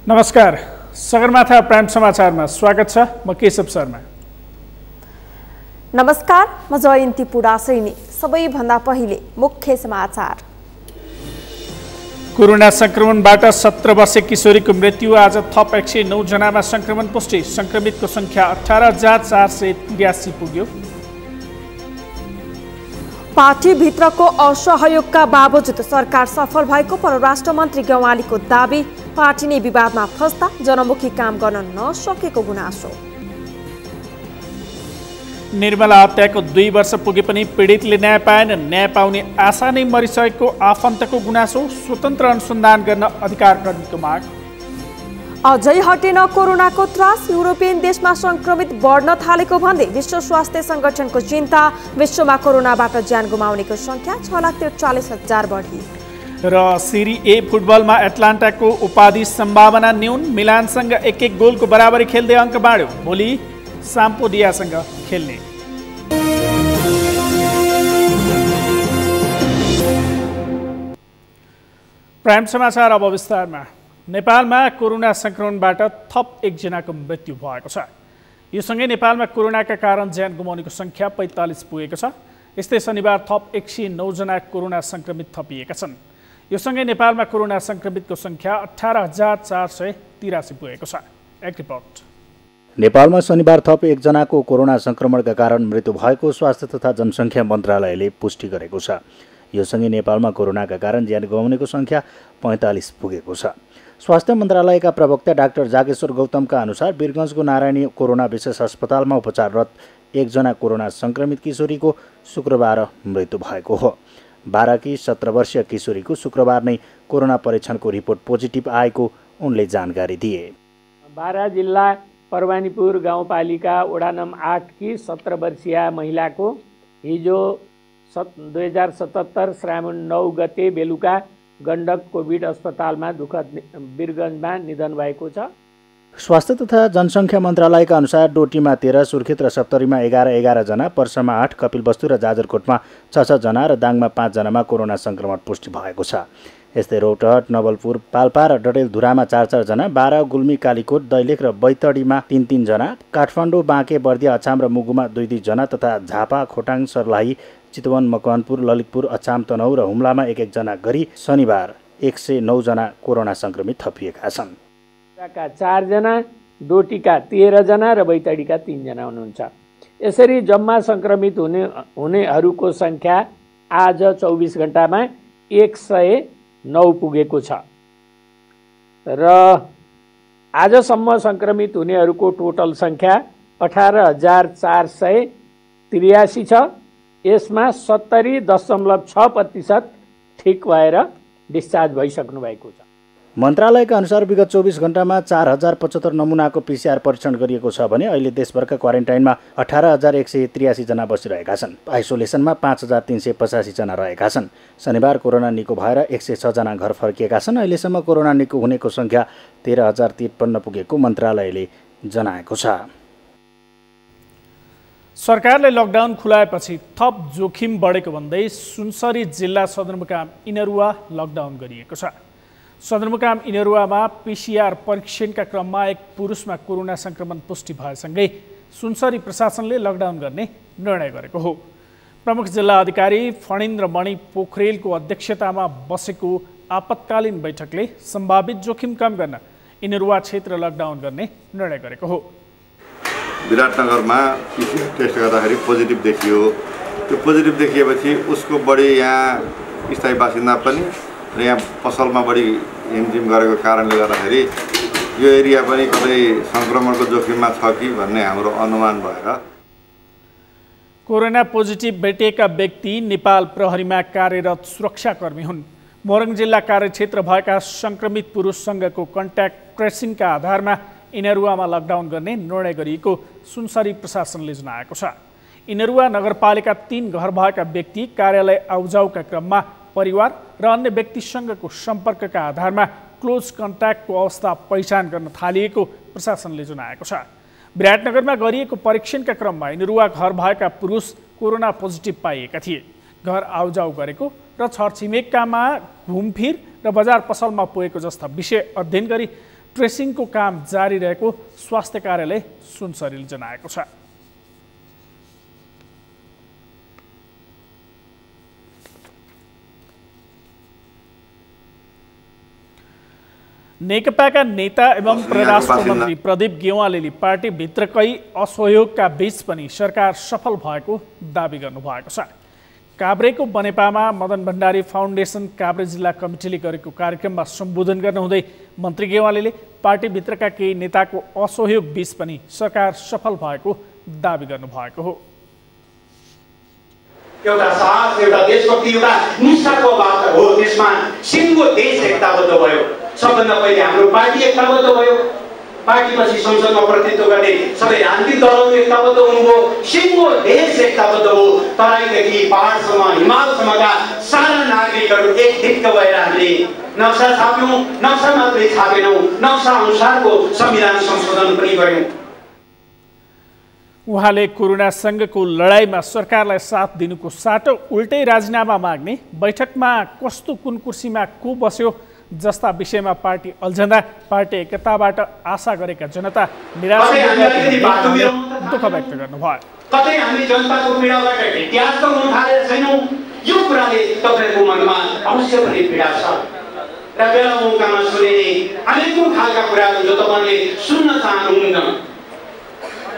नमस्कार, सगरमाथा प्राइम समाचारमा स्वागत छ। म केशव शर्मा। नमस्कार, म जयन्ती पुडासैनी। सबैभन्दा पहिले मुख्य समाचार। कोरोना संक्रमणबाट 17 वर्षीय किशोरीको मृत्यु। आज थप 109 जनामा संक्रमण पुष्टि। संक्रमितको संख्या 18,483 पुग्यो। पार्टीभित्रको असहयोगका बावजुद सरकार सफल भएको परराष्ट्र मन्त्री गेवालीको दाबी। पार्टी नै विवादमा फस्दा जनमुखी काम गर्न नसकेको गुनासो। निर्मला हत्याको 2 वर्ष पुगे पनि पीडितले न्याय पाएनन्। न्याय पाउने आशा नै मरिसकेको आफन्तको गुनासो। स्वतन्त्र अनुसन्धान गर्न अधिकारकर्मीको माग। अझै हटेन कोरोनाको त्रास। युरोपियन देशमा संक्रमित बढ्न थालेको भन्दै विश्व स्वास्थ्य संगठनको चिन्ता। विश्वमा कोरोनाबाट ज्यान गुमाउनेको संख्या 6,43,000 बढी। र सिरी ए फुटबलमा एटलान्टाको उपाधि सम्भावना न्यून। मिलानसँग 1-1 गोलको बराबरी खेल्दै अङ्क बाँड्यो। भोलि साम्पोडियासँग खेल्ने। प्राइम समाचार अब विस्तारमा। नेपालमा कोरोना संक्रमणबाट थप 1 जनाको मृत्यु भएको छ। यो सँगै नेपालमा कोरोनाका कारण ज्यान गुमाउनेको संख्या 45 पुगेको छ। यस्तै शनिबार थप 109 जना कोरोना संक्रमित थपिएका छन्। यो सँगै नेपालमा कोरोना संक्रमितको संख्या 18,483 पुगेको छ। एक रिपोर्ट। नेपालमा शनिबार थप 1 जनाको कोरोना संक्रमणका कारण मृत्यु भएको स्वास्थ्य तथा जनसङ्ख्या मन्त्रालयले पुष्टि गरेको छ। यो सँगै नेपालमा कोरोनाका कारण ज्यान गुमाउनेको संख्या 45 पुगेको छ। स्वास्थ्य मन्त्रालयका प्रवक्ता डाक्टर जागेश्वर गौतमका अनुसार वीरगञ्जको नारायणी कोरोना विशेष अस्पतालमा उपचाररत 1 जना कोरोना संक्रमित किशोरीको शुक्रबार मृत्यु भएको हो। 12 की 17 वर्षीय किशोरीको शुक्रबार नै कोरोना परीक्षणको रिपोर्ट पोजिटिभ आएको उनले जानकारी दिए। बारा जिल्ला परवानीपुर गाउँपालिका वडा नम्बर 8 की 17 वर्षीय महिलाको हिजो 2077 श्रावण 9 गते बेलुका गण्डक कोभिड अस्पतालमा दुःखद वीरगञ्जमा निधन भएको छ। स्वास्थ्य तथा जनसङ्ख्या मन्त्रालयका अनुसार डोटीमा 13, सुर्खेत र सप्तरीमा 11 जना, पर्सामा 8, कपिलवस्तु र जाजरकोटमा 6 जना र दाङमा 5 जनामा कोरोना संक्रमण पुष्टि भएको छ। यस्तै रौतहट, नवलपुर, पाल्पा र डडेलधुरामा 4 जना, 12 गुल्मी, कालीकोट, दैलेख र बैतडीमा 3 जना, काठमाडौँ, बाँके, बर्दिया, अछाम र मुगुमा 2 जना तथा झापा, खोटाङ, सर्लाही, चितवन, मकवानपुर, ललितपुर, अछाम, तनहुँ र हुम्लामा 1-1 जना गरी शनिबार 109 जना कोरोना संक्रमित थपिएका छन्। 4 जना, डोटीका 13 जना र बैतडीका 3 जना हुनुहुन्छ। यसरी जम्मा संक्रमित हुनेहरूको संख्या आज 24 घण्टामा 109 पुगेको छ र आजसम्म संक्रमित हुनेहरूको टोटल संख्या 18,483 छ। यसमा 70.6% ठिक भएर डिस्चार्ज भइसक्नु भएको छ। मन्त्रालयका अनुसार विगत 24 घण्टामा 4,075 नमुनाको PCR परीक्षण गरिएको छ भने अहिले देशभरका क्वारेन्टाइनमा 18,183 जना बसिरहेका छन्। आइसोलेसनमा 5,385 जना रहेका छन्। शनिबार कोरोना निको भएर 106 जना घर फर्किएका छन्। अहिलेसम्म कोरोना निको हुनेको संख्या 13,053 पुगेको मन्त्रालयले जनाएको छ। सरकारले लकडाउन खुलाएपछि थप जोखिम बढेको भन्दै सुनसरी जिल्ला सदरमुकाम इनरुवा लकडाउन गरिएको छ। सदरमुकाम इनरुवामा PCR परीक्षणका क्रममा एक पुरुषमा कोरोना संक्रमण पुष्टि भएसँगै सुनसरी प्रशासनले लकडाउन गर्ने निर्णय गरेको हो। प्रमुख जिल्ला अधिकारी फणिन्द्र मणि पोखरेलको अध्यक्षतामा बसेको आपतकालीन बैठकले सम्भावित जोखिम कम गर्न इनरुवा क्षेत्र लकडाउन गर्ने निर्णय गरेको हो। विराटनगरमा PCR टेस्ट गर्दाखेरि पोजिटिभ देखियो। त्यो पोजिटिभ देखिएपछि उसको बढी यहाँ स्थायी बासिन्दा पनि र यहाँ पसलमा बढी हिमजिम गरेको कारणले गर्दाखेरि यो एरिया पनि कतै संक्रमणको जोखिममा छ कि भन्ने हाम्रो अनुमान भएर कोरोना पोजिटिभ भेटिएका व्यक्ति नेपाल प्रहरीमा कार्यरत सुरक्षाकर्मी हुन्। मोरङ जिल्ला कार्यक्षेत्र भएका संक्रमित पुरुषसँगको कन्ट्याक्ट ट्रेसिङका आधारमा इनरुवामा लकडाउन गर्ने निर्णय गरिएको सुनसरी प्रशासनले जनाएको छ। इनरुवा नगरपालिका 3 घर भएका व्यक्ति कार्यालय आउजाउका क्रममा परिवार र अन्य व्यक्तिसँगको सम्पर्कका आधारमा क्लोज कन्ट्याक्टको अवस्था पहिचान गर्न थालिएको प्रशासनले जनाएको छ। विराटनगरमा गरिएको परीक्षणका क्रममा इनरुवा घर भएका पुरुष कोरोना पोजिटिभ पाइएका थिए। घर आउजाउ गरेको र छरछिमेकमा घुमफिर र बजार पसलमा पुगेको जस्ता विषय अध्ययन गरी ट्रेसिङको काम जारी रहेको स्वास्थ्य कार्यालय सुनसरीले जनाएको छ। नेकपाका नेता एवं परराष्ट्र मन्त्री प्रदीप गेवालीले पार्टीभित्रकै असहयोगका बीच पनि सरकार सफल भएको दावी गर्नुभएको छ। काभ्रेको बनेपामा मदन भण्डारी फाउन्डेसन काभ्रे जिल्ला कमिटीले गरेको कार्यक्रममा सम्बोधन गर्नुहुँदै मन्त्री गेवालीले पार्टीभित्रका केही नेताको असहयोग बीच पनि सरकार सफल भएको दावी गर्नुभएको हो। एउटा साहस, एउटा देशभक्ति, एउटा निष्ठाको वार्ता हो। त्यसमा सिङ्गो देश एकताबद्ध भयो। सबभन्दा पहिले हाम्रो पार्टी एकताबद्ध भयो। पार्टीपछि संसदमा प्रतिनिधित्व गर्ने सबै राजनीतिक दलहरू एकताबद्ध हुनुभयो। सिङ्गो देश एकताबद्ध हो। तराईदेखि पहाडसम्म हिमालसम्मका सारा नागरिकहरू एक ढिक्क भएर हामीले नक्सा छाप्यौँ। नक्सा मात्रै छापेनौँ, नक्सा अनुसारको संविधान संशोधन पनि गर्यौँ। उहाँले कोरोनासँगको लडाईँमा सरकारलाई साथ दिनुको साटो उल्टै राजीनामा माग्ने, बैठकमा कस्तो कुन कुर्सीमा को बस्यो जस्ता विषयमा पार्टी अल्झँदा पार्टी एकताबाट आशा गरेका जनता निराश दुःख व्यक्त गर्नुभयो। कतै हामी जनताको पीडाबाट इतिहास हुन थालेका छैनौँ। यो कुराले तपाईँको मनमा अवश्य पनि पीडा छ र बेला मौकामा सुनिने अनेकौँ खालका कुराहरू जो तपाईँले सुन्न चाहनुहुन्न।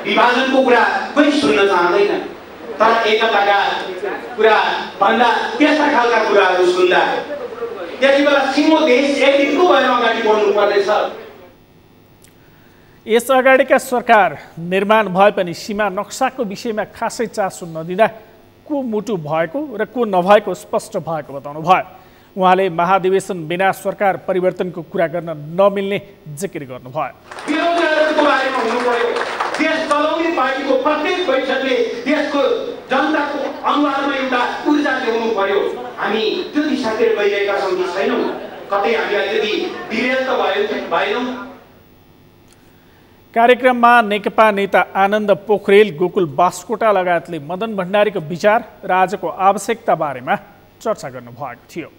विभाजनको कुरा कोही सुन्न चाहँदैन, तर एकताका कुरा भन्दा त्यस्ता खालका कुराहरू सुन्दा यति बेला सिङ्गो देश एकदिनको भएर अगाडि बढ्नु पर्नेछ। यस अगाडिका सरकार निर्माण भए पनि सीमा नक्साको विषयमा खासै चासो नदिँदा को मुटु भएको र को नभएको स्पष्ट भएको बताउनु भयो। उहाँले महाधिवेशन बिना सरकार परिवर्तनको कुरा गर्न नमिल्ने जिकिर गर्नुभयो। विरोधीहरूको बारेमा हुनु पर्यो। देश चलाउने पार्टीको प्रत्येक बैठकले देशको जनताको अनुहारमा एउटा ऊर्जा ल्याउनु पर्यो। हामी त्यो दिशातिर गइरहेका छौँ कि छैनौँ? कतै हामी अलिकति विरेल त भएनौँ। कार्यक्रममा नेकपा नेता आनन्द पोखरेल, गोकुल बास्कोटा लगायतले मदन भण्डारीको विचार र आजको आवश्यकता बारेमा चर्चा गर्नुभएको थियो।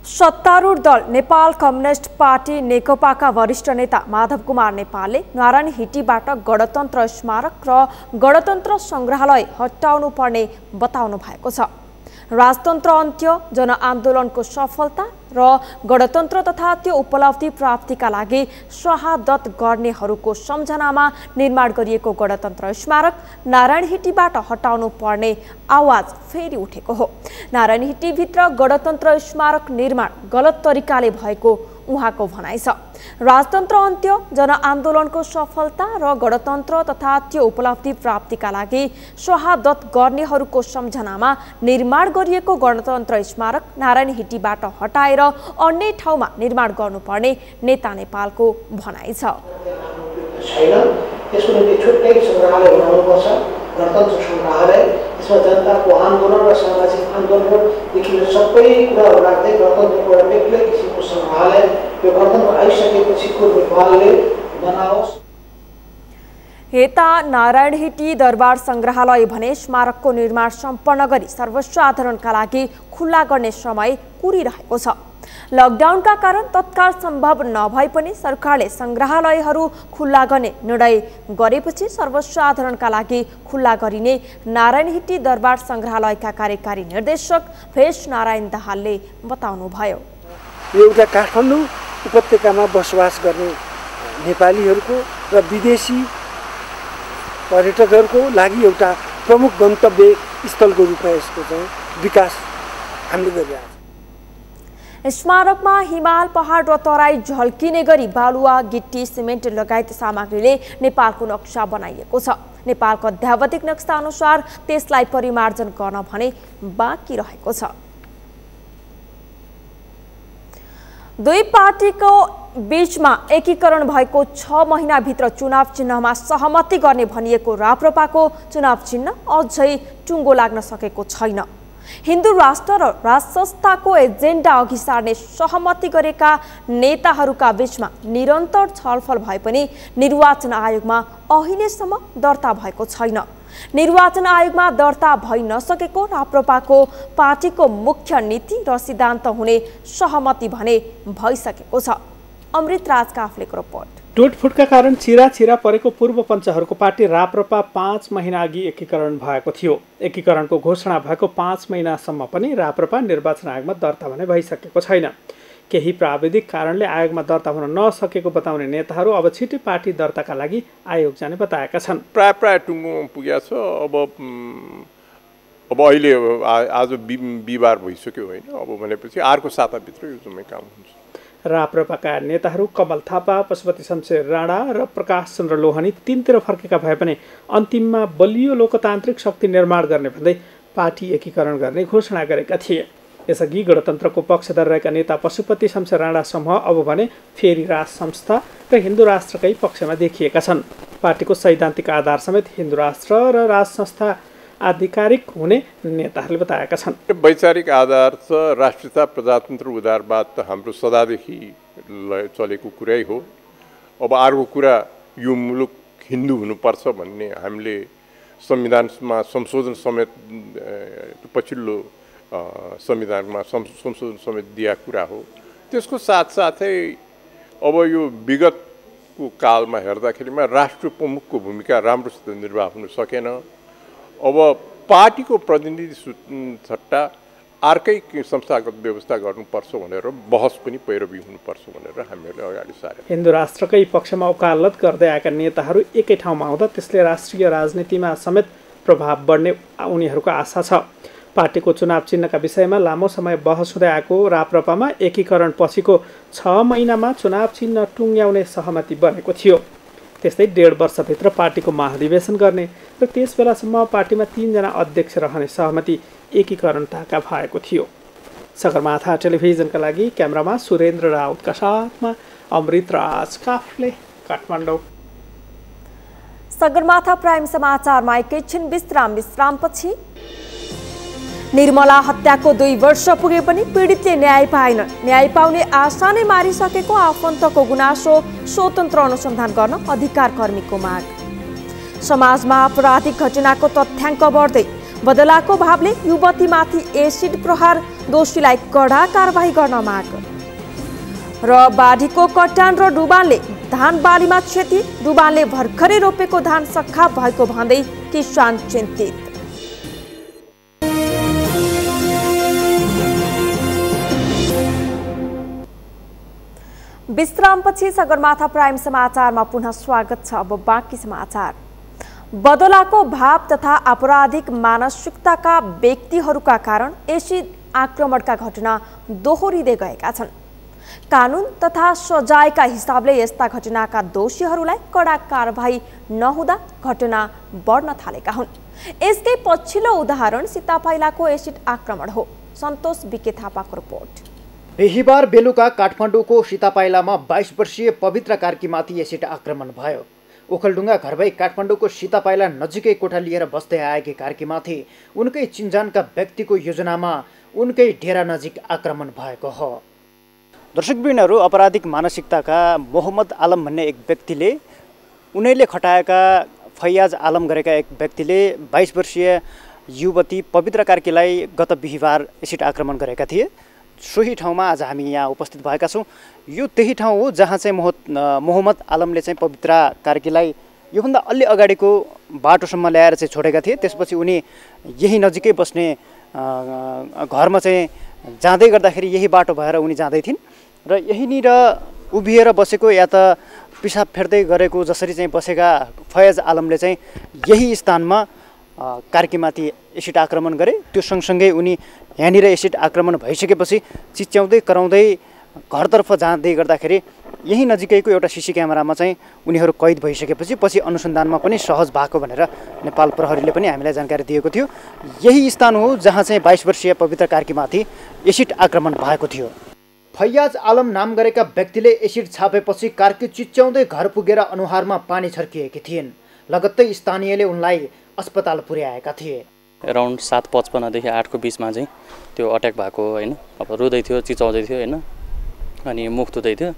सत्तारूढ दल नेपाल कम्युनिस्ट पार्टी नेकपाका वरिष्ठ नेता माधव कुमार नेपालले नारायणहिटीबाट गणतन्त्र स्मारक र गणतन्त्र सङ्ग्रहालय हटाउनु पर्ने बताउनु भएको छ। राजतन्त्र अन्त्य, जनआन्दोलनको सफलता र गणतन्त्र तथा त्यो उपलब्धि प्राप्तिका लागि शहादत गर्नेहरूको सम्झनामा निर्माण गरिएको गणतन्त्र स्मारक नारायणहिटीबाट हटाउनु पर्ने आवाज फेरि उठेको हो। नारायणहिटीभित्र गणतन्त्र स्मारक निर्माण गलत तरिकाले भएको उहाँको भनाइ छ। राजतन्त्र अन्त्य, जनआन्दोलनको सफलता र गणतन्त्र तथा त्यो उपलब्धि प्राप्तिका लागि शहादत गर्नेहरूको सम्झनामा निर्माण गरिएको गणतन्त्र स्मारक नारायणहिटीबाट हटाएर अन्य ठाउँमा निर्माण गर्नुपर्ने नेता नेपालको भनाइ छ। यसको निम्ति छुट्टै सङ्ग्रहालय बनाउनुपर्छ, गणतन्त्र सङ्ग्रहालय। यसमा जनताको आन्दोलन र सामाजिक आन्दोलनदेखि सबै कुराहरू राख्दै गणतन्त्रको एउटा बेग्लै किसिमको सङ्ग्रहालय यो गणतन्त्र आइसकेपछिको नेपालले बनाओस्। यता नारायणहिटी दरबार सङ्ग्रहालय भने स्मारकको निर्माण सम्पन्न गरी सर्वसाधारणका लागि खुल्ला गर्ने समय कुरिरहेको छ। लकडाउनका कारण तत्काल सम्भव नभए पनि सरकारले सङ्ग्रहालयहरू खुल्ला गर्ने निर्णय गरेपछि सर्वसाधारणका लागि खुल्ला गरिने नारायणहिटी दरबार सङ्ग्रहालयका कार्यकारी निर्देशक भेष नारायण दाहालले बताउनुभयो। यो एउटा काठमाडौँ उपत्यकामा बसोबास गर्ने नेपालीहरूको र विदेशी पर्यटकहरूको लागि एउटा प्रमुख गन्तव्य स्थलको रूपमा यसको चाहिँ विकास हामीले गरिरहेका छौँ। स्मारकमा हिमाल, पहाड र तराई झल्किने गरी बालुवा, गिट्टी, सिमेन्ट लगायत सामग्रीले नेपालको नक्सा बनाइएको छ। नेपालको अध्यावधिक नक्सा अनुसार त्यसलाई परिमार्जन गर्न भने बाँकी रहेको छ। दुई पार्टीको बीचमा एकीकरण भएको 6 महिनाभित्र चुनाव चिन्हमा सहमति गर्ने भनिएको राप्रपाको चुनाव चिन्ह अझै टुङ्गो लाग्न सकेको छैन। हिन्दू राष्ट्र र राजसंस्थाको एजेन्डा अघि सार्ने सहमति गरेका नेताहरूका बीचमा निरन्तर छलफल भए पनि निर्वाचन आयोगमा अहिलेसम्म दर्ता भएको छैन। निर्वाचन आयोगमा दर्ता भइ नसकेको राप्रपाको पार्टीको मुख्य नीति र सिद्धान्त हुने सहमति भने भइसकेको छ। अमृत राज काफ्लेको रिपोर्ट। टुटफुटका कारण चिरा परेको पूर्व पञ्चहरूको पार्टी राप्रपा 5 महिना अघि एकीकरण भएको थियो। एकीकरणको घोषणा भएको 5 महिनासम्म पनि राप्रपा निर्वाचन आयोगमा दर्ता भने भइसकेको छैन। केही प्राविधिक कारणले आयोगमा दर्ता हुन नसकेको बताउने नेताहरू अब छिटै पार्टी दर्ताका लागि आयोग जाने बताएका छन्। प्राय टुङ्गोमा पुगेको छ। अब अहिले आज बिहिबार भइसक्यो होइन। अब भनेपछि अर्को साताभित्र यो जम्मै काम हुन्छ। राप्रपाका नेताहरू कमल थापा, पशुपति शमशेर राणा र प्रकाश चन्द्र लोहनी तीनतिर फर्केका भए पनि अन्तिममा बलियो लोकतान्त्रिक शक्ति निर्माण गर्ने भन्दै पार्टी एकीकरण गर्ने घोषणा गरेका थिए। यसअघि गणतन्त्रको पक्षधर रहेका नेता पशुपति शमशेर राणा समूह अब भने फेरि राज संस्था र हिन्दू राष्ट्रकै पक्षमा देखिएका छन्। पार्टीको सैद्धान्तिक आधार समेत हिन्दू राष्ट्र र राज संस्था आधिकारिक हुने नेताहरूले बताएका छन्। वैचारिक आधार छ राष्ट्रियता, प्रजातन्त्र, उदारवाद त हाम्रो सदादेखि चलेको कुरै हो। अब अर्को कुरा यो मुलुक हिन्दू हुनुपर्छ भन्ने हामीले संविधानमा संशोधन समेत पछिल्लो संविधानमा संशोधन समेत दिया कुरा हो। त्यसको साथसाथै अब यो विगतको कालमा हेर्दाखेरिमा राष्ट्र प्रमुखको भूमिका राम्रोसित निर्वाह हुन सकेन। अब पार्टीको प्रतिनिधि सट्टा अर्कै संस्थागत व्यवस्था गर्नुपर्छ भनेर बहस पनि पैरवी हुनुपर्छ भनेर हामीहरूले अगाडि सारे। हिन्दू राष्ट्रकै पक्षमा वकालत गर्दै आएका नेताहरू एकै ठाउँमा आउँदा त्यसले राष्ट्रिय राजनीतिमा समेत प्रभाव बढ्ने उनीहरूको आशा छ। पार्टीको चुनाव चिन्हका विषयमा लामो समय बहस हुँदै आएको राप्रपामा एकीकरण पछिको 6 महिनामा चुनाव चिन्ह टुङ्ग्याउने सहमति बनेको थियो। त्यस्तै 1.5 वर्षभित्र पार्टीको महाधिवेशन गर्ने र त्यस बेलासम्म पार्टीमा 3 जना अध्यक्ष रहने सहमति एकीकरणताका भएको थियो। सगरमाथा टेलिभिजनका लागि क्यामेरामा सुरेन्द्र राउतका साथमा अमृत राज काफ्ले, काठमाडौँ। सगरमाथा प्राइम समाचारमा एकैछिन विश्रामपछि निर्मला हत्याको 2 वर्ष पुगे पनि पीडितले न्याय पाएन। न्याय पाउने आशा नै मारिसकेको आफन्तको गुनासो स्वतन्त्र अनुसन्धान गर्न अधिकार कर्मीको माग। समाजमा आपराधिक घटनाको तथ्याङ्क बढ्दै बदलाको भावले युवतीमाथि एसिड प्रहार, दोषीलाई कडा कारबाही गर्न माग। र बाढीको कटान र डुबानले धान बालीमा क्षति, डुबानले भर्खरै रोपेको धान सखा भएको भन्दै किसान चिन्तित। विश्रामपछि सगरमाथा प्राइम समाचारमा पुनः स्वागत छ। अब बाँकी समाचार। बदलाको भाव तथा आपराधिक मानसिकताका व्यक्तिहरूका कारण एसिड आक्रमणका घटना दोहोरिँदै गएका छन्। कानुन तथा सजायका हिसाबले यस्ता घटनाका दोषीहरूलाई कडा कारबाही नहुँदा घटना बढ्न थालेका हुन्। यसकै पछिल्लो उदाहरण सीतापाइलाको एसिड आक्रमण हो। सन्तोष बिके थापाको रिपोर्ट। बिहिबार बेलुका काठमाडौँको सीतापाइलामा 22 वर्षीय पवित्र कार्कीमाथि एसिड आक्रमण भयो। ओखलढुङ्गा घर भई काठमाडौँको सीतापाइला नजिकै कोठा लिएर बस्दै आएकी कार्कीमाथि उनकै चिन्जानका व्यक्तिको योजनामा उनकै डेरा नजिक आक्रमण भएको हो। दर्शकवृन्दहरू, आपराधिक मानसिकताका मोहम्मद आलम भन्ने एक व्यक्तिले उनीहरूले खटाएका फैयाज आलम गरेका एक व्यक्तिले 22 वर्षीय युवती पवित्र कार्कीलाई गत बिहिबार एसिड आक्रमण गरेका थिए। सोही ठाउँमा आज हामी यहाँ उपस्थित भएका छौँ। यो त्यही ठाउँ हो जहाँ चाहिँ मोहम्मद आलमले चाहिँ पवित्र कार्कीलाई योभन्दा अलि अगाडिको बाटोसम्म ल्याएर चाहिँ छोडेका थिए। त्यसपछि उनी यही नजिकै बस्ने घरमा चाहिँ जाँदै गर्दाखेरि यही बाटो भएर उनी जाँदै थिइन् र यहीँनिर उभिएर बसेको या त पिसाब फेर्दै गरेको जसरी चाहिँ बसेका फयाज आलमले चाहिँ यही स्थानमा कार्कीमाथि एसिड आक्रमण गरे। त्यो सँगसँगै उनी यहाँनिर एसिड आक्रमण भइसकेपछि चिच्याउँदै कराउँदै घरतर्फ जाँदै गर्दाखेरि यही नजिकैको एउटा सीसी क्यामेरामा चाहिँ उनीहरू कैद भइसकेपछि पछि अनुसन्धानमा पनि सहज भएको भनेर नेपाल प्रहरीले पनि हामीलाई जानकारी दिएको थियो। यही स्थान हो जहाँ चाहिँ 22 वर्षीय पवित्र कार्कीमाथि एसिड आक्रमण भएको थियो। फैयाज आलम नाम गरेका व्यक्तिले एसिड छापेपछि कार्की चिच्याउँदै घर पुगेर अनुहारमा पानी छर्किएकी थिइन्। लगत्तै स्थानीयले उनलाई अस्पताल पुर्याएका थिए। अराउन्ड 7:55 देखि 8को बिचमा चाहिँ त्यो अट्याक भएको होइन। अब रुँदै थियो, चिचाउँदै थियो होइन, अनि मुख धुँदै थियो।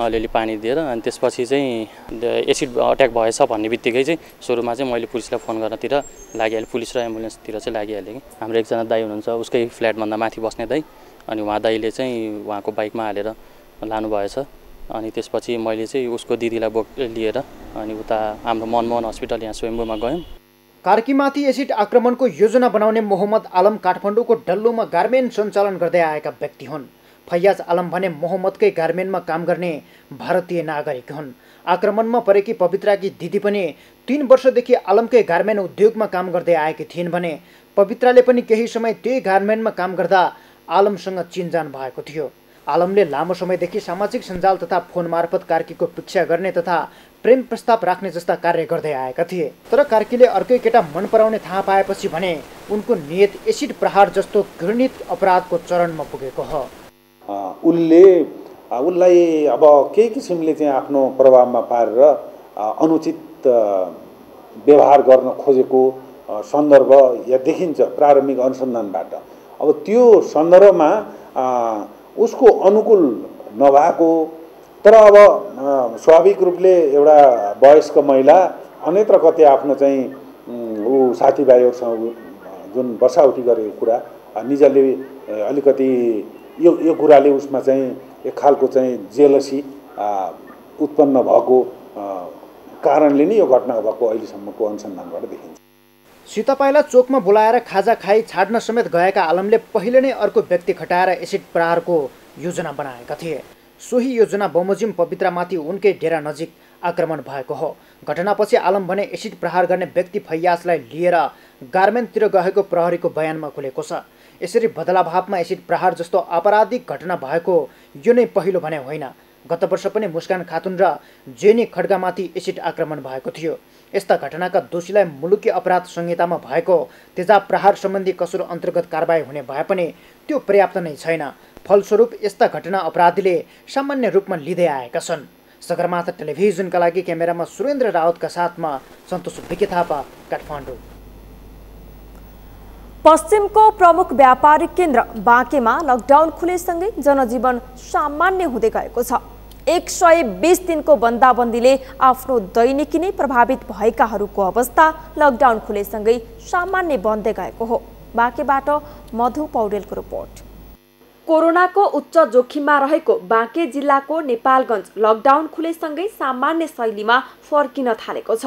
अलिअलि पानी दिएर अनि त्यसपछि चाहिँ एसिड अट्याक भएछ भन्ने बित्तिकै चाहिँ सुरुमा चाहिँ मैले पुलिसलाई फोन गर्नतिर लागिहालेँ, पुलिस र एम्बुलेन्सतिर चाहिँ लागिहालेँ कि हाम्रो एकजना दाइ हुनुहुन्छ उसकै फ्ल्याटभन्दा माथि बस्ने दाइ, अनि उहाँ दाइले चाहिँ उहाँको बाइकमा हालेर लानुभएछ। अनि त्यसपछि मैले चाहिँ उसको दिदीलाई लिएर अनि उता हाम्रो मनमोहन हस्पिटल यहाँ स्वयम्भूमा गयौँ। कार्कीमाथि एसिड आक्रमणको योजना बनाउने मोहम्मद आलम काठमाडौँको डल्लोमा गार्मेन्ट सञ्चालन गर्दै आएका व्यक्ति हुन्। फैयाज आलम भने मोहम्मदकै गार्मेन्टमा काम गर्ने भारतीय नागरिक हुन्। आक्रमणमा परेकी पवित्राकी दिदी पनि 3 वर्षदेखि आलमकै गार्मेन्ट उद्योगमा काम गर्दै आएकी थिइन् भने पवित्राले पनि केही समय त्यही गार्मेन्टमा काम गर्दा आलमसँग चिनजान भएको थियो। आलमले लामो समयदेखि सामाजिक सञ्जाल तथा फोन मार्फत कार्कीको पिक्षा गर्ने तथा प्रेम प्रस्ताव राख्ने जस्ता कार्य गर्दै आएका थिए। तर कार्कीले अर्कै केटा मन पराउने थाहा पाएपछि भने उनको नियत एसिड प्रहार जस्तो घृणित अपराधको चरणमा पुगेको हो। उसलाई अब केही किसिमले चाहिँ आफ्नो प्रभावमा पारेर अनुचित व्यवहार गर्न खोजेको सन्दर्भ यहाँ देखिन्छ प्रारम्भिक अनुसन्धानबाट। अब त्यो सन्दर्भमा उसको अनुकूल नभएको, तर अब स्वाभाविक रूपले एउटा वयस्क महिला अन्यत्र कतै आफ्नो चाहिँ ऊ साथीभाइहरूसँग जुन बसाउटी गरेको कुरा निजले अलिकति यो कुराले उसमा चाहिँ एक खालको चाहिँ जेलसी उत्पन्न भएको कारणले नै यो घटना भएको अहिलेसम्मको अनुसन्धानबाट देखिन्छ। सीतापाइला चोकमा बोलाएर खाजा खाई छाड्न समेत गएका आलमले पहिले नै अर्को व्यक्ति खटाएर एसिड प्रहारको योजना बनाएका थिए। सोही योजना बमोजिम पवित्रामाथि उनकै डेरा नजिक आक्रमण भएको हो। घटनापछि आलम भने एसिड प्रहार गर्ने व्यक्ति फैयाजलाई लिएर गार्मेन्टतिर गएको प्रहरीको बयानमा खुलेको छ। यसरी बदलाभावमा एसिड प्रहार जस्तो आपराधिक घटना भएको यो नै पहिलो भने होइन। गत वर्ष पनि मुस्कान खातुन र जेनी खड्गामाथि एसिड आक्रमण भएको थियो। यस्ता घटनाका दोषीलाई मुलुकी अपराध संहितामा भएको तेजाब प्रहार सम्बन्धी कसुर अन्तर्गत कारबाही हुने भए पनि त्यो पर्याप्त नै छैन। फलस्वरूप यस्ता घटना अपराधीले सामान्य रूपमा लिँदै आएका छन्। सगरमाथा टेलिभिजनका लागि क्यामेरामा सुरेन्द्र रावतका साथमा सन्तोष विके थापा, काठमाडौँ। पश्चिमको प्रमुख व्यापारिक केन्द्र बाँकेमा लकडाउन खुलेसँगै जनजीवन सामान्य हुँदै गएको छ। 120 दिनको बन्दाबन्दीले आफ्नो दैनिकी नै प्रभावित भएकाहरूको अवस्था लकडाउन खुलेसँगै सामान्य बन्दै गएको हो। बाँकेबाट मधु पौडेलको रिपोर्ट। कोरोनाको उच्च जोखिममा रहेको बाँके जिल्लाको नेपालगञ्ज लकडाउन खुलेसँगै सामान्य शैलीमा फर्किन थालेको छ।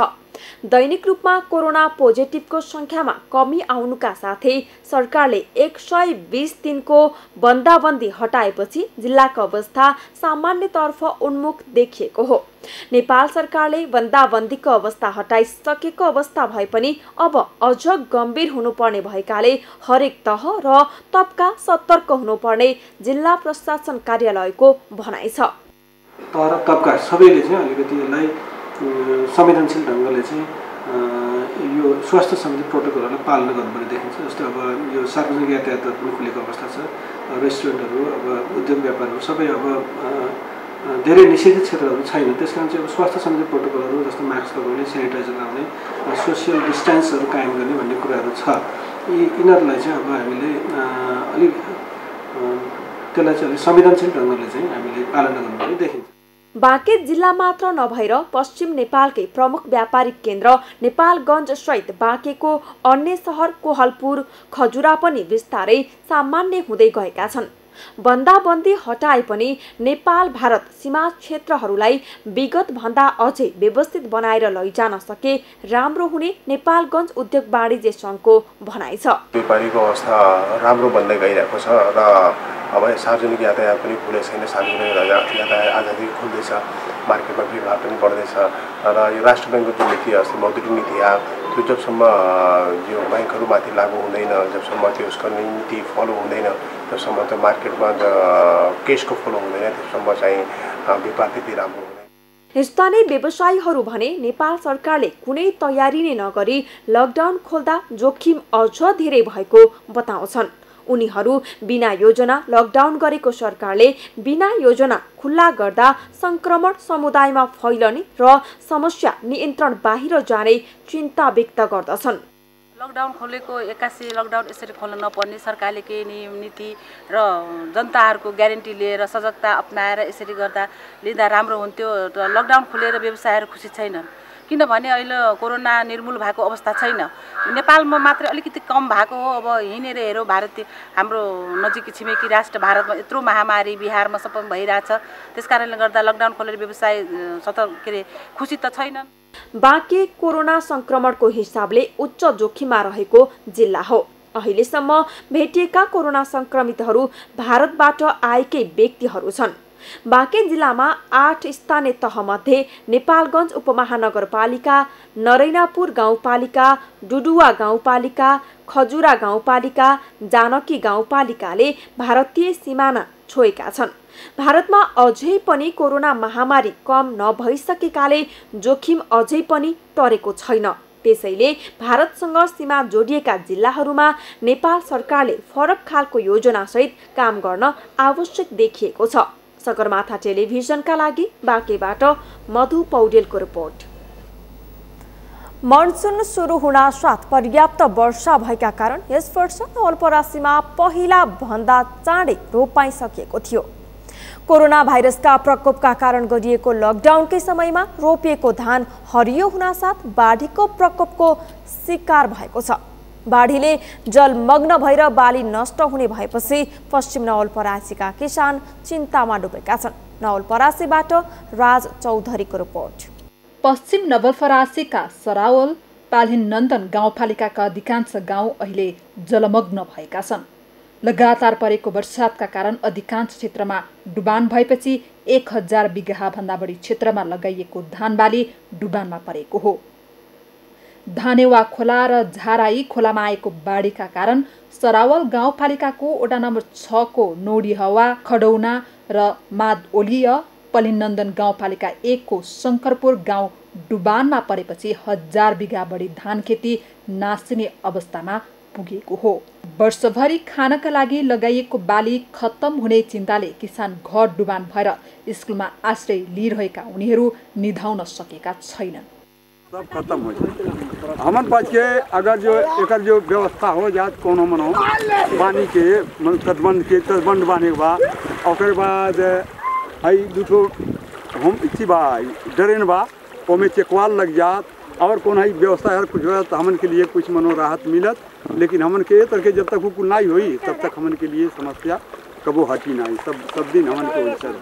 दैनिक रूपमा कोरोना पोजिटिभको संख्यामा कमी आउनुका साथै सरकारले 120 दिनको बन्दाबन्दी हटाएपछि जिल्लाको अवस्था सामान्यतर्फ उन्मुख देखिएको हो। नेपाल सरकारले बन्दाबन्दीको अवस्था हटाइसकेको अवस्था भए पनि अब अझ गम्भीर हुनुपर्ने भएकाले हरेक तह र तबका सतर्क हुनुपर्ने जिल्ला प्रशासन कार्यालयको भनाइ छ। तर तबका सबैले चाहिँ अलिकति यसलाई संवेदनशील ढङ्गले चाहिँ यो स्वास्थ्य सम्बन्धी प्रोटोकलहरूलाई पालना गर्नुपर्ने देखिन्छ। जस्तै अब यो सार्वजनिक यातायात पनि खुलेको अवस्था छ। रेस्टुरेन्टहरू अब उद्योग व्यापारहरू सबै अब धेरै निषेधित क्षेत्रहरू छैन। त्यस कारण चाहिँ अब स्वास्थ्य सम्बन्धी प्रोटोकलहरू जस्तो मास्क लगाउने, सेनिटाइजर लगाउने, सोसियल डिस्टेन्सहरू कायम गर्ने भन्ने कुराहरू छ। यिनीहरूलाई चाहिँ अब हामीले अलिक त्यसलाई चाहिँ अलिक संवेदनशील ढङ्गले चाहिँ हामीले पालना गर्नुपर्ने देखिन्छ। बाँके जिल्ला मात्र नभएर पश्चिम नेपालकै प्रमुख व्यापारिक केन्द्र नेपालगञ्ज सहित बाँकेको अन्य सहर कोहलपुर, खजुरा पनि बिस्तारै सामान्य हुँदै गएका छन्। बन्दाबन्दी हटाए पनि नेपाल भारत सीमा क्षेत्रहरूलाई विगत भन्दा अझै व्यवस्थित बनाएर लैजान सके राम्रो हुने नेपालगञ्ज उद्योग वाणिज्य सङ्घको भनाइ छ। व्यापारीको अवस्था राम्रो बन्दै गइरहेको छ र अब सार्वजनिक यातायात पनि खुलेको छैन। सार्वजनिक यातायात आजदेखि खुल्दैछ, मार्केटमा भिडभाड पनि बढ्दैछ र यो राष्ट्र ब्याङ्कको जुन नीति अस्ति मौद्रिक नीति आयो त्यो जबसम्म यो ब्याङ्कहरूमाथि लागू हुँदैन, जबसम्म त्यो उसको नीति फलो हुँदैन, जबसम्म त्यो मार्केटमा केसको फलो हुँदैन, त्यससम्म चाहिँ व्यापार त्यति राम्रो हुँदैन। स्थानीय व्यवसायीहरू भने नेपाल सरकारले कुनै तयारी नै नगरी लकडाउन खोल्दा जोखिम अझ धेरै भएको बताउँछन्। उनीहरू बिना योजना लकडाउन गरेको सरकारले बिना योजना खुल्ला गर्दा संक्रमण समुदायमा फैलने र समस्या नियन्त्रण बाहिर जाने चिन्ता व्यक्त गर्दछन्। लकडाउन खोलेको 81 लकडाउन यसरी खोल्न नपर्ने, सरकारले केही नियम नीति र जनताहरूको ग्यारेन्टी लिएर सजगता अपनाएर यसरी लिँदा राम्रो हुन्थ्यो। लकडाउन खोलेर व्यवसायहरू खुसी छैनन्, किनभने अहिले कोरोना निर्मूल भएको अवस्था छैन। नेपालमा मात्रै अलिकति कम भएको हो। अब हिँडेर हेरौँ, हाम्रो नजिकै छिमेकी राष्ट्र भारतमा यत्रो महामारी बिहारमा सबै भइरहेछ। त्यस कारणले गर्दा लकडाउन खोलेर व्यवसाय खुसी त छैनन्। बाँके कोरोना संक्रमणको हिसाबले उच्च जोखिममा रहेको जिल्ला हो। अहिलेसम्म भेटिएका कोरोना संक्रमितहरू भारतबाट आएकै व्यक्तिहरू छन्। बाँके जिल्लामा 8 स्थानीय तहमध्ये नेपालगञ्ज उपमहानगरपालिका, नरैनापुर गाउँपालिका, डुडुवा गाउँपालिका, खजुरा गाउँपालिका, जानकी गाउँपालिकाले भारतीय सिमाना छोएका छन्। भारतमा अझै पनि कोरोना महामारी कम नभइसकेकाले जोखिम अझै पनि टरेको छैन। त्यसैले भारतसँग सीमा जोडिएका जिल्लाहरूमा नेपाल सरकारले फरक खालको योजनासहित काम गर्न आवश्यक देखिएको छ। सगरमाथा टेलिभिजनका लागि बाँकेबाट मधु पौडेलको रिपोर्ट। मनसुन सुरु हुनासाथ पर्याप्त वर्षा भएका कारण यस वर्ष नवलपरासीमा पहिला भन्दा चाँडै रोपाई सकिएको थियो। कोरोना भाइरसका प्रकोपका कारण गरिएको लकडाउनकै समयमा रोपिएको धान हरियो हुनासाथ बाढीको प्रकोपको शिकार भएको छ। बाढीले जलमग्न भएर बाली नष्ट हुने भएपछि पश्चिम नवलपरासीका किसान चिन्तामा डुबेका छन्। नवलपरासीबाट राज चौधरीको रिपोर्ट। पश्चिम नवलपरासीका सरावल, पालिनन्दन गाउँपालिकाका अधिकांश गाउँ अहिले जलमग्न भएका छन्। लगातार परेको वर्षातका कारण अधिकांश क्षेत्रमा डुबान भएपछि 1000 बिघा भन्दा बढी क्षेत्रमा लगाइएको धानबाली डुबानमा परेको हो। धानेवा खोला र झाराई खोलामा आएको बाढीका कारण सरावल गाउँपालिकाको वडा नम्बर 6 को नौडीहवा, खडौना र मादओलीय, पलिनन्दन गाउँपालिका 1 को शङ्करपुर गाउँ डुबानमा परेपछि 1000 बिघा बढी धान खेती नासिने अवस्थामा पुगेको हो। वर्षभरि खानका लागि लगाइएको बाली खत्तम हुने चिन्ताले किसान घर डुबान भएर स्कुलमा आश्रय लिइरहेका उनीहरू निधाउन सकेका छैनन्। सब खत्म हो जाए। हमन पास के अगर जो व्यवस्था हो जात कोनो मनो पानी के तटबंध बांधे के बाद ओकर बाद हई दूठो हम इसी बा ड्रेन बा ओमे चेकवाल लग जात और कौन है व्यवस्था है कुछ हो तो हमन के लिए कुछ मनो राहत मिलत। लेकिन हमन के तरह जब तक हुकुम नहीं हुई तब तक हमन के लिए समस्या कबो हटी नहीं। सब दिन हमन के वैसे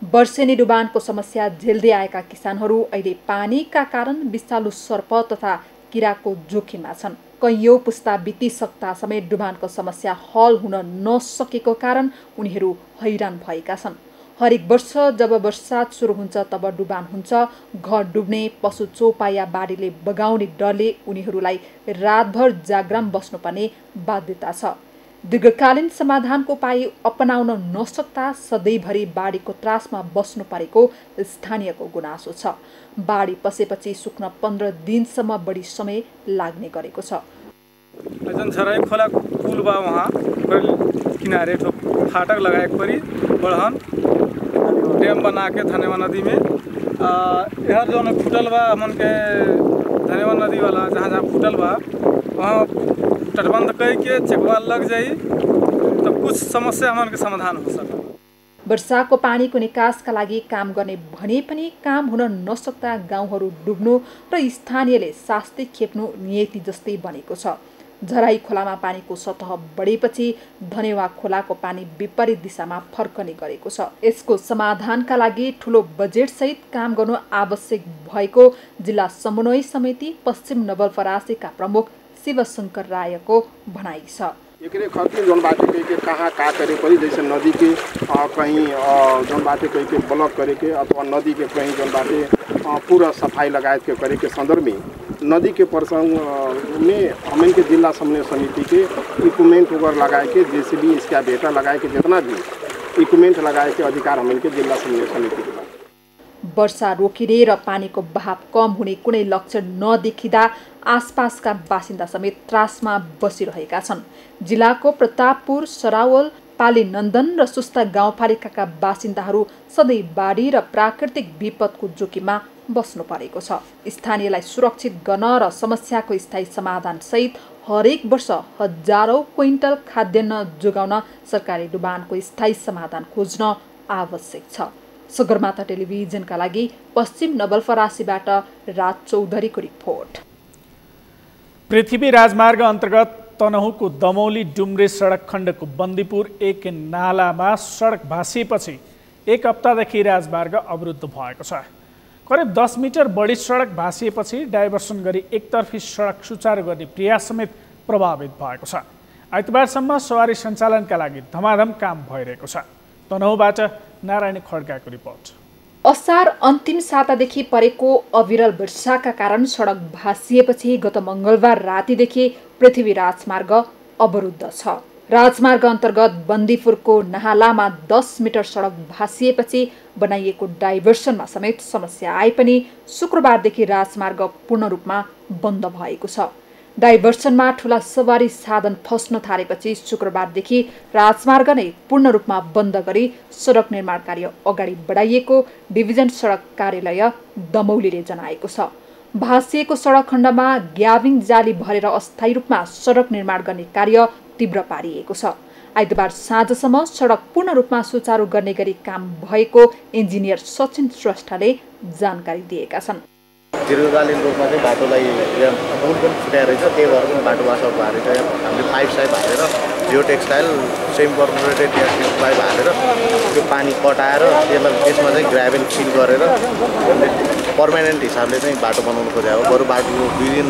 वर्षेनी डुबानको समस्या झेल्दै आएका किसानहरू अहिले पानीका कारण विषालु सर्प तथा किराको जोखिममा छन्। कैयौं पुस्ता बितिसक्दा समेत डुबानको समस्या हल हुन नसकेको कारण उनीहरू हैरान भएका छन्। हरेक वर्ष जब वर्षात सुरु हुन्छ तब डुबान हुन्छ। घर डुब्ने, पशु चौपाया बाढीले बगाउने डरले उनीहरूलाई रातभर जाग्राम बस्नुपर्ने बाध्यता छ। दीर्घकालीन समाधानको उपाय अपनाउन नसक्दा सधैँभरि बाढीको त्रासमा बस्नु परेको स्थानीयको गुनासो छ। बाढी पसेपछि सुक्न 15 दिनसम्म बढी समय लाग्ने गरेको छ। झराई खोला पुल बा वहाँ किनारे फाटक लगाए परी बढ़न डैम बना के धनेवा नदी में यहाँ जो फुटल बा हमन के धनेवा नदी वाला जहाँ फुटल बा वहाँ तटबंध कई के चेकवाल लग जाई तो कुछ समस्या हमन के समाधान हो सके। वर्षाको पानीको निकासका लागि काम गर्ने भने पनि काम हुन नसक्दा गाउँहरू डुब्नु र स्थानीयले शास्ति खेप्नु नियति जस्तै बनेको छ। झराई खोलामा पानीको सतह बढेपछि धनेवा खोलाको पानी विपरीत दिशामा फर्कने गरेको छ। यसको समाधानका लागि ठूलो बजेटसहित काम गर्नु आवश्यक भएको जिल्ला समन्वय समिति पश्चिम नवलपरासीका प्रमुख शिवशंकर रायको भनाइ छ। एकरे खर्च जोन बाटे के कहाँ का करे पड़ी, जैसे नदी के कहीं जोन बाटे के ब्लॉक करे के अथवा नदी के कहीं जोन बाटे पूरा सफाई लगायत के करे के संदर्भ में नदी के प्रसंग में हमन के जिला समन्वय समिति के इक्विपमेंट वगैरह लगाए के जेसीबी इसका बेटा लगाए के जितना भी इक्विपमेंट लगाए के अधिकार हमन के जिला समन्वय समिति के। वर्षा रोकिने र पानीको बहाव कम हुने कुनै लक्षण नदेखिँदा आसपासका बासिन्दा समेत त्रासमा बसिरहेका छन्। जिल्लाको प्रतापपुर, सरावल, पालिनन्दन र सुस्ता गाउँपालिकाका बासिन्दाहरू सधैँ बाढी र प्राकृतिक विपदको जोखिममा बस्नु परेको छ। स्थानीयलाई सुरक्षित गर्न र समस्याको स्थायी समाधानसहित हरेक वर्ष हजारौं क्विन्टल खाद्यान्न जोगाउन सरकारी डुबानको स्थायी समाधान खोज्न आवश्यक छ। सगरमाथा टेलिभिजनका लागि पश्चिम नवलपरासीबाट राज चौधरीको रिपोर्ट। पृथ्वी राजमार्ग अन्तर्गत तनहुँको दमौली डुम्रे सडक खण्डको बन्दीपुर 1 नालामा सडक भाँसिएपछि 1 हप्तादेखि राजमार्ग अवरुद्ध भएको छ। करिब 10 मिटर बढी सडक भाँसिएपछि डाइभर्सन गरी एकतर्फी सडक सुचारू गर्ने प्रयास समेत प्रभावित भएको छ। आइतबारसम्म सवारी सञ्चालनका लागि धमाधम काम भइरहेको छ। तनहुँबाट नारायणी खड्काको रिपोर्ट। असार अन्तिम सातादेखि परेको अविरल वर्षाका कारण सडक भाँसिएपछि गत मङ्गलबार रातिदेखि पृथ्वी राजमार्ग अवरुद्ध छ। राजमार्ग अन्तर्गत बन्दीपुरको नालामा 10 मिटर सडक भाँसिएपछि बनाइएको डाइभर्सनमा समेत समस्या आए पनि शुक्रबारदेखि राजमार्ग पूर्ण रूपमा बन्द भएको छ। डाइभर्सनमा ठूला सवारी साधन फस्न थालेपछि शुक्रबारदेखि राजमार्ग नै पूर्ण रूपमा बन्द गरी सडक निर्माण कार्य अगाडि बढाइएको डिभिजन सडक कार्यालय दमौलीले जनाएको छ। भाँसिएको सडक खण्डमा ग्याबिङ जाली भरेर अस्थायी रूपमा सडक निर्माण गर्ने कार्य तीव्र पारिएको छ। आइतबार साँझसम्म सडक पूर्ण रूपमा सुचारू गर्ने गरी काम भएको इन्जिनियर सचिन श्रेष्ठले जानकारी दिएका छन्। दीर्घकालीन रूपमा चाहिँ बाटोलाई पुल पनि फुटाएर रहेछ, त्यही भएर पनि बाटो वासअप भएको रहेछ। हामीले पाइप साइप हालेर जियो टेक्सटाइल सेमी कर्पोरेटेड पाइप हालेर त्यो पानी कटाएर त्यसमा चाहिँ ग्राभेल फिल गरेर पर्मानेन्ट हिसाबले चाहिँ बाटो बनाउनु खोजेको हो। बरु बाटो 2 दिन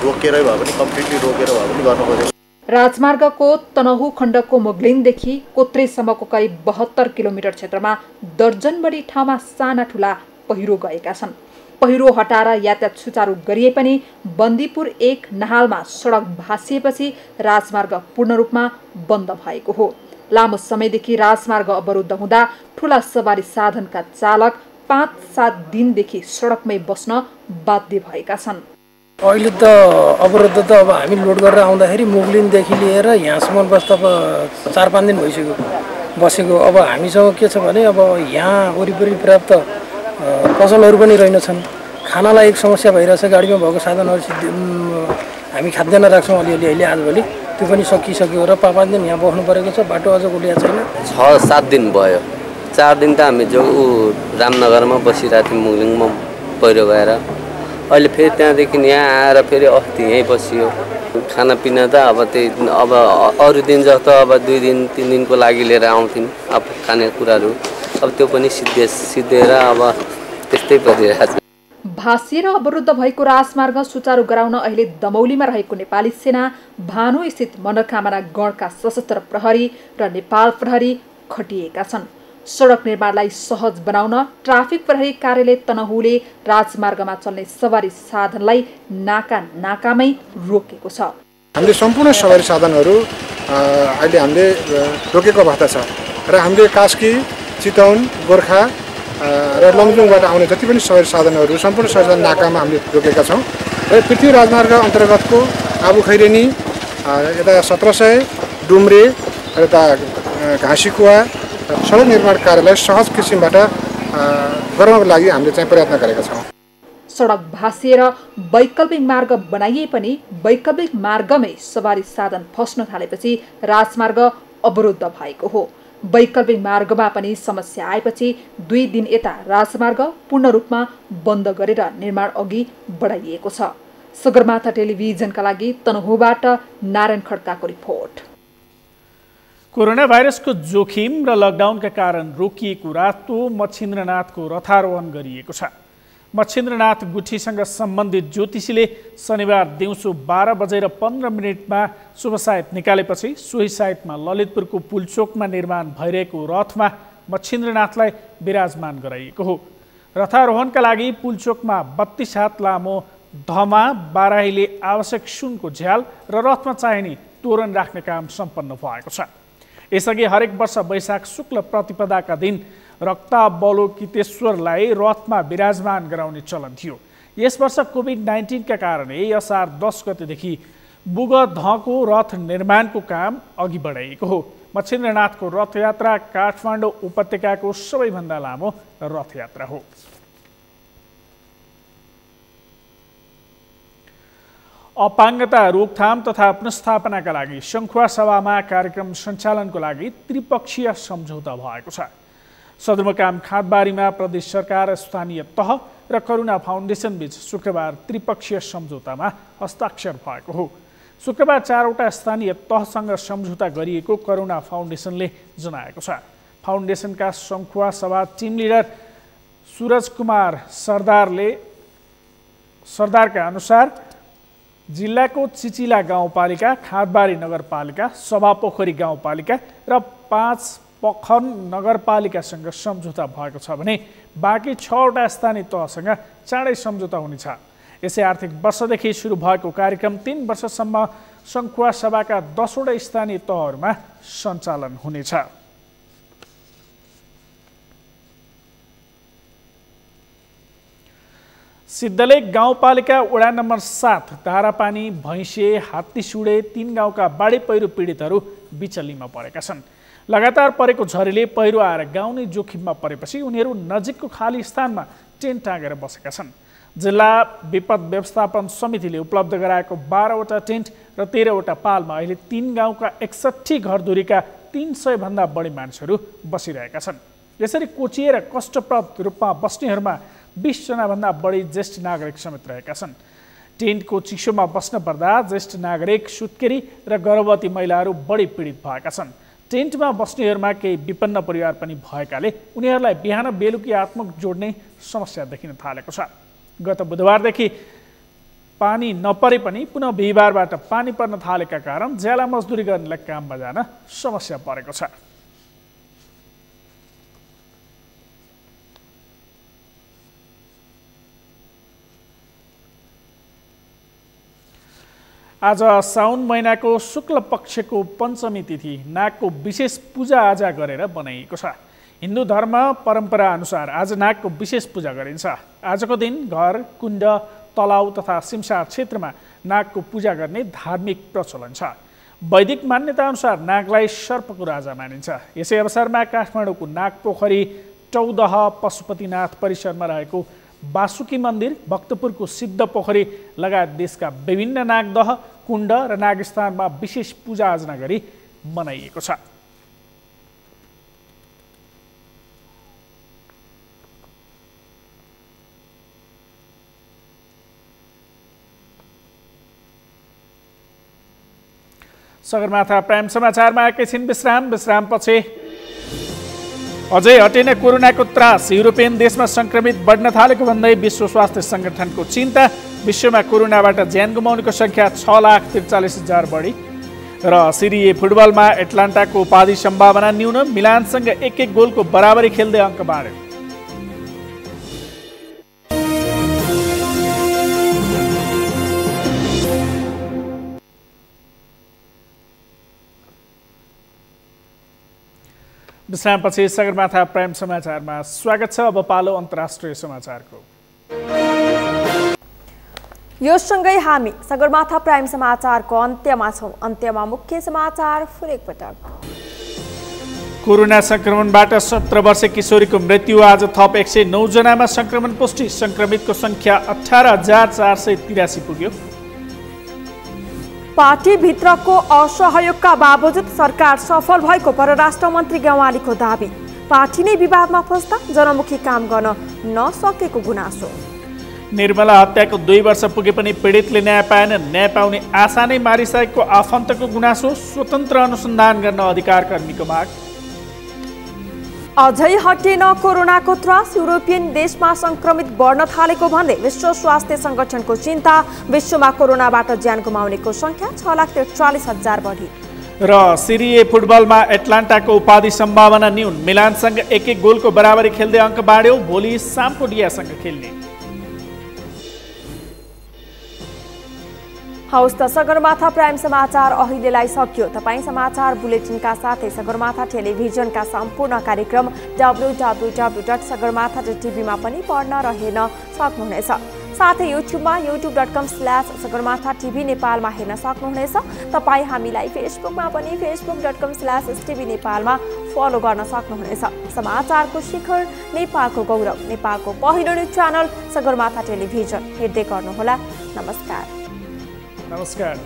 रोकेरै भए पनि कम्प्लिटली रोकेर भए पनि गर्न खोजेको। राजमार्गको तनहुँ खण्डको मोगलिनदेखि कोत्रेसम्मको करिब 72 किलोमिटर क्षेत्रमा दर्जन बढी ठाउँमा साना ठुला पहिरो गएका छन्। पहिरो हटाएर यातायात सुचारू गरिए पनि बन्दीपुर 1 नाहालमा सडक भाँसिएपछि राजमार्ग पूर्ण रूपमा बन्द भएको हो। लामो समयदेखि राजमार्ग अवरुद्ध हुँदा ठूला सवारी साधनका चालक 5-7 दिनदेखि सडकमै बस्न बाध्य भएका छन्। अहिले त अवरुद्ध त अब हामी लोड गरेर आउँदाखेरि मुगलिनदेखि लिएर यहाँसम्म बस्दा 4-5 दिन भइसक्यो बसेको। अब हामीसँग के छ भने अब यहाँ वरिपरि पर्याप्त पसलहरू पनि रहेनछन्। खानालाई एक समस्या भइरहेछ। गाडीमा भएको साधनहरू हामी खाद्यान्न राख्छौँ अलिअलि अहिले आजभोलि, त्यो पनि सकिसक्यो र 5-5 दिन यहाँ बस्नु परेको छ। बाटो अझ गोलिया छैन। 6-7 दिन भयो। 4 दिन त हामी जो रामनगरमा बसिरहेको थियौँ मुगलिङमा पहिरो गएर। अहिले फेरि त्यहाँदेखि यहाँ आएर फेरि अस्ति यहीँ बसियो। खानापिना त अब त्यही अब अरू दिन जस्तो अब 2 दिन 3 दिनको लागि लिएर आउँथ्यौँ अब खानेकुराहरू, अब त्यो पनि सिद्धिएर अब त्यस्तै परिरहेछ। भाँसिएर अवरुद्ध भएको राजमार्ग सुचारू गराउन अहिले दमौलीमा रहेको नेपाली सेना, भानु स्थित मनोकामना गणका सशस्त्र प्रहरी र नेपाल प्रहरी खटिएका छन्। सडक निर्माणलाई सहज बनाउन ट्राफिक प्रहरी कार्यालय तनहुँले राजमार्गमा चल्ने सवारी साधनलाई नाकामै रोकेको छ। हामीले सम्पूर्ण सवारी साधनहरू अहिले हामीले रोकेको अवस्था छ र हामीले कास्की, चितवन, गोर्खा र लमजुङबाट आउने जति पनि सवारी साधनहरू सम्पूर्ण सवारी साधन नाकामा हामीले रोकेका छौँ। र पृथ्वी राजमार्ग अन्तर्गतको आबुखैरेनी, यता 1700, डुम्रे, यता घाँसीकुवा सडक निर्माण कार्यलाई सहज किसिमबाट गर्नको लागि हामीले चाहिँ प्रयत्न गरेका छौँ। सडक भाँसिएर वैकल्पिक मार्ग बनाइए पनि वैकल्पिक मार्गमै सवारी साधन फस्न थालेपछि राजमार्ग अवरुद्ध भएको हो। वैकल्पिक मार्गमा पनि समस्या आएपछि 2 दिन यता राजमार्ग पूर्ण रूपमा बन्द गरेर निर्माण अघि बढाइएको छ। सगरमाथा टेलिभिजनका लागि तनहुँबाट नारायण खड्काको रिपोर्ट। कोरोना भाइरसको जोखिम र लकडाउनका कारण रोकिएको रातो मच्छिन्द्रनाथको रथारोहण गरिएको छ। मच्छिन्द्रनाथ गुठीसँग सम्बन्धित ज्योतिषीले शनिबार दिउँसो 12:15 शुभ साइत निकालेपछि सोही साइतमा ललितपुरको पुलचोकमा निर्माण भइरहेको रथमा मच्छिन्द्रनाथलाई विराजमान गराइएको हो। रथारोहणका लागि पुलचोकमा 32 हात लामो धमा बाराहीले आवश्यक सुनको झ्याल र रथमा चाहिने तोरण राख्ने काम सम्पन्न भएको छ। यसअघि हरेक वर्ष वैशाख शुक्ल प्रतिपदाका दिन रक्तावलोकितेश्वरलाई रथमा विराजमान गराउने चलन थियो। यस वर्ष कोभिड-19 का कारण असार 10 गतेदेखि बुगधको रथ निर्माणको काम अघि बढाइएको हो। मच्छिन्द्रनाथको रथयात्रा काठमाडौँ उपत्यकाको सबैभन्दा लामो रथयात्रा हो। अपाङ्गता रोकथाम तथा पुनर्स्थापनाका लागि सङ्खुवा सभामा कार्यक्रम सञ्चालनको लागि त्रिपक्षीय सम्झौता भएको छ। सदरमुकाम खाँदबारीमा प्रदेश सरकार, स्थानीय तह र करुणा फाउन्डेसन बीच शुक्रबार त्रिपक्षीय सम्झौतामा हस्ताक्षर भएको हो। शुक्रबार 4वटा स्थानीय तहसँग सम्झौता गरिएको करुणा फाउन्डेसनले जनाएको छ। फाउन्डेसनका सङ्खुवा सभा टिम लिडर सूरज कुमार सरदारका अनुसार जिल्लाको चिचिला गाउँपालिका, खाँदबारी नगरपालिका, सभापोखरी गाउँपालिका र 5 पखन नगरपालिकासँग सम्झौता भएको छ भने बाँकी 6वटा स्थानीय तहसँग चाँडै सम्झौता हुनेछ। यसै आर्थिक वर्षदेखि सुरु भएको कार्यक्रम 3 वर्षसम्म सङ्खुवा सभाका 10वटा स्थानीय तहहरूमा सञ्चालन हुनेछ। सिद्धलेक गाउँपालिका वडा नम्बर 7 धारापानी, भैँसे, हात्तीसुडे 3 गाउँका बाढी पहिरो पीडितहरू बिचल्लीमा परेका छन्। लगातार परेको झरीले पहिरो आएर गाउँ नै जोखिममा परेपछि उनीहरू नजिकको खाली स्थानमा टेन्ट टाँगेर बसेका छन्। जिल्ला विपद व्यवस्थापन समितिले उपलब्ध गराएको 12वटा टेन्ट र 13वटा पालमा अहिले 3 गाउँका 61 घरधुरीका 300 भन्दा बढी मानिसहरू बसिरहेका छन्। यसरी कोचिएर कष्टप्रद रूपमा बस्नेहरूमा 20 जनाभन्दा बढी ज्येष्ठ नागरिक समेत रहेका छन्। टेन्टको चिसोमा बस्न पर्दा ज्येष्ठ नागरिक, सुत्केरी र गर्भवती महिलाहरू बढी पीडित भएका छन्। टेन्टमा बस्नेहरूमा केही विपन्न परिवार पनि भएकाले उनीहरूलाई बिहान बेलुकी आत्मक जोड्ने समस्या देखिन थालेको छ। गत बुधबारदेखि पानी नपरे पनि पुनः बिहिबारबाट पानी पर्न थालेका कारण ज्याला मजदुरी गर्नेलाई काममा जान समस्या परेको छ। आज साउन महिनाको शुक्ल पक्षको पञ्चमी तिथि नागको विशेष पूजाआजा गरेर बनाइएको छ। हिन्दू धर्म परम्परा अनुसार आज नागको विशेष पूजा गरिन्छ। आजको दिन घर, कुण्ड, तलाउ तथा सिमसार क्षेत्रमा नागको पूजा गर्ने धार्मिक प्रचलन छ। वैदिक मान्यता अनुसार नागलाई सर्पको राजा मानिन्छ। यसै अवसरमा काठमाडौँको नागपोखरी, टौदह पशुपतिनाथ परिसरमा रहेको वासुकी मन्दिर, भक्तपुरको सिद्ध पोखरी लगायत देशका विभिन्न नागदह, कुण्ड र नागस्थानमा विशेष पूजाआजा गरी मनाइएको छ। सगरमाथा प्राइम समाचारमा एकैछिन विश्रामपछि अझै हटेन कोरोनाको त्रास। युरोपियन देशमा संक्रमित बढ्न थालेको भन्दै विश्व स्वास्थ्य संगठनको चिन्ता। विश्वमा कोरोनाबाट ज्यान गुमाउनेको संख्या 6,43,000 बढी। र सिरी ए फुटबलमा एटलान्टाको उपाधि सम्भावना न्यून। मिलानसँग 1-1 गोलको बराबरी खेल्दै अङ्क बाँड्यो। विश्रामपछि सगरमाथा प्राइम समाचारमा स्वागत छ। अब पालो अन्तर्राष्ट्रिय समाचारको। यो सँगै हामी सगरमाथा प्राइम समाचारको अन्त्यमा छौं। अन्त्यमा मुख्य समाचार फेरि एकपटक। कोरोना संक्रमणबाट 17 वर्षीय किशोरीको मृत्यु। आज थप 109 जनामा संक्रमण पुष्टि। संक्रमितको संख्या 18,483 पुग्यो। पार्टीभित्रको असहयोगका बावजुद सरकार सफल भएको परराष्ट्र मन्त्री गेवालीको दाबी। पार्टी नै विवादमा फस्दा जनमुखी काम गर्न नसकेको गुनासो। निर्मला हत्याको 2 वर्ष पुगे पनि पीडितले न्याय पाएनन्। न्याय पाउने आशा नै मारिसकेको आफन्तको गुनासो। स्वतन्त्र अनुसन्धान गर्न अधिकार कर्मीको माग। अझै हटेन कोरोनाको त्रास। युरोपियन देशमा संक्रमित बढ्न थालेको भन्दै विश्व स्वास्थ्य संगठनको चिन्ता। विश्वमा कोरोनाबाट ज्यान गुमाउनेको संख्या 6,43,000 बढी। र सिरी ए फुटबलमा एटलान्टाको उपाधि सम्भावना न्यून। मिलानसँग 1-1 गोलको बराबरी खेल्दै अङ्क बाँड्यो। भोलि साम्पोडियासँग खेल्ने। हौस् त सगरमाथा प्राइम समाचार अहिलेलाई सकियो। तपाईँ समाचार बुलेटिनका साथै सगरमाथा टेलिभिजनका सम्पूर्ण कार्यक्रम www.sagarmatha.tv मा पनि पढ्न र हेर्न सक्नुहुनेछ। साथै युट्युबमा youtube.com/sagarmatha TV नेपालमा हेर्न सक्नुहुनेछ। तपाईँ हामीलाई फेसबुकमा पनि facebook.com/stv नेपालमा फलो गर्न सक्नुहुनेछ। समाचारको शिखर, नेपालको गौरव, नेपालको पहिलो न्युज च्यानल सगरमाथा टेलिभिजन हेर्दै गर्नुहोला। नमस्कार। नमस्कार।